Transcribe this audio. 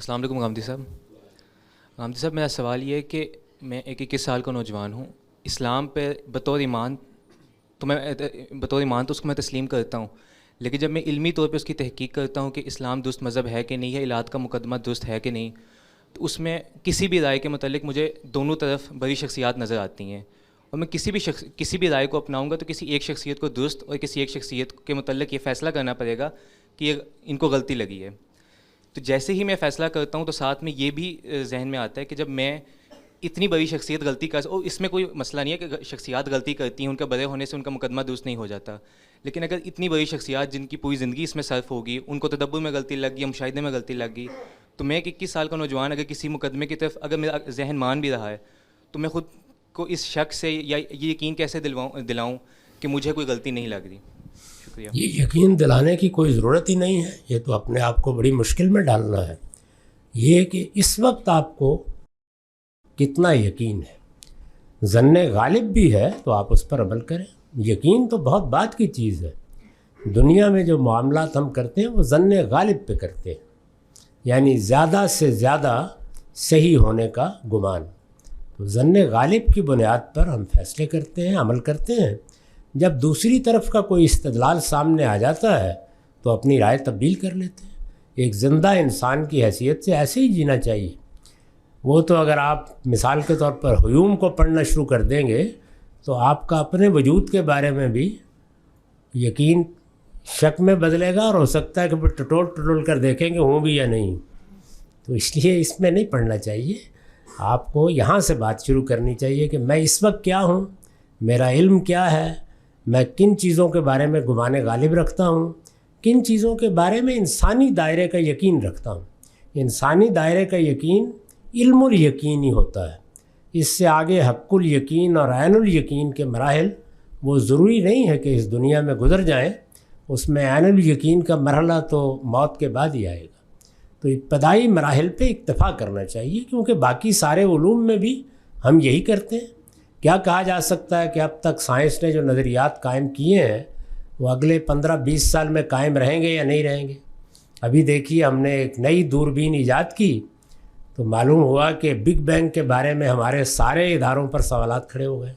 السلام علیکم غامدی صاحب. غامدی صاحب میرا سوال یہ ہے کہ میں ایک 21 سال کا نوجوان ہوں. اسلام پہ بطور ایمان تو اس کو میں تسلیم کرتا ہوں، لیکن جب میں علمی طور پہ اس کی تحقیق کرتا ہوں کہ اسلام درست مذہب ہے کہ نہیں، یا الہات کا مقدمہ درست ہے کہ نہیں، تو اس میں کسی بھی رائے کے متعلق مجھے دونوں طرف بڑی شخصیات نظر آتی ہیں، اور میں کسی بھی رائے کو اپناؤں گا تو کسی ایک شخصیت کو درست اور کسی ایک شخصیت کے متعلق یہ فیصلہ کرنا پڑے گا کہ ان کو غلطی لگی ہے. تو جیسے ہی میں فیصلہ کرتا ہوں تو ساتھ میں یہ بھی ذہن میں آتا ہے کہ جب میں اتنی بڑی شخصیت غلطی اور اس میں کوئی مسئلہ نہیں ہے کہ شخصیات غلطی کرتی ہیں، ان کا بڑے ہونے سے ان کا مقدمہ درست نہیں ہو جاتا، لیکن اگر اتنی بڑی شخصیات جن کی پوری زندگی اس میں صرف ہوگی، ان کو تدبر میں غلطی لگ گئی یا مشاہدے میں غلطی لگ گئی، تو میں ایک 21 سال کا نوجوان اگر کسی مقدمے کی طرف اگر میرا ذہن مان بھی رہا ہے تو میں خود کو اس شک سے یا یہ یقین کیسے دلاؤں کہ مجھے کوئی غلطی نہیں لگ رہی. شکریہ. یہ یقین دلانے کی کوئی ضرورت ہی نہیں ہے، یہ تو اپنے آپ کو بڑی مشکل میں ڈالنا ہے. یہ کہ اس وقت آپ کو کتنا یقین ہے. ظن غالب بھی ہے تو آپ اس پر عمل کریں. یقین تو بہت بات کی چیز ہے. دنیا میں جو معاملات ہم کرتے ہیں وہ ظن غالب پہ کرتے ہیں، یعنی زیادہ سے زیادہ صحیح ہونے کا گمان. تو ظن غالب کی بنیاد پر ہم فیصلے کرتے ہیں، عمل کرتے ہیں. جب دوسری طرف کا کوئی استدلال سامنے آ جاتا ہے تو اپنی رائے تبدیل کر لیتے ہیں. ایک زندہ انسان کی حیثیت سے ایسے ہی جینا چاہیے. وہ تو اگر آپ مثال کے طور پر ہیوم کو پڑھنا شروع کر دیں گے تو آپ کا اپنے وجود کے بارے میں بھی یقین شک میں بدلے گا، اور ہو سکتا ہے کہ پھر ٹٹول کر دیکھیں گے ہوں بھی یا نہیں. تو اس لیے اس میں نہیں پڑھنا چاہیے. آپ کو یہاں سے بات شروع کرنی چاہیے کہ میں اس وقت کیا ہوں، میرا علم کیا ہے، میں کن چیزوں کے بارے میں گمان غالب رکھتا ہوں، کن چیزوں کے بارے میں انسانی دائرے کا یقین رکھتا ہوں. انسانی دائرے کا یقین علم الیقین ہی ہوتا ہے. اس سے آگے حق الیقین اور عین الیقین کے مراحل وہ ضروری نہیں ہے کہ اس دنیا میں گزر جائیں. اس میں عین الیقین کا مرحلہ تو موت کے بعد ہی آئے گا. تو ابتدائی مراحل پہ اکتفا کرنا چاہیے، کیونکہ باقی سارے علوم میں بھی ہم یہی کرتے ہیں. کیا کہا جا سکتا ہے کہ اب تک سائنس نے جو نظریات قائم کیے ہیں وہ اگلے 15-20 سال میں قائم رہیں گے یا نہیں رہیں گے؟ ابھی دیکھیے ہم نے ایک نئی دوربین ایجاد کی تو معلوم ہوا کہ بگ بینگ کے بارے میں ہمارے سارے اداروں پر سوالات کھڑے ہو گئے.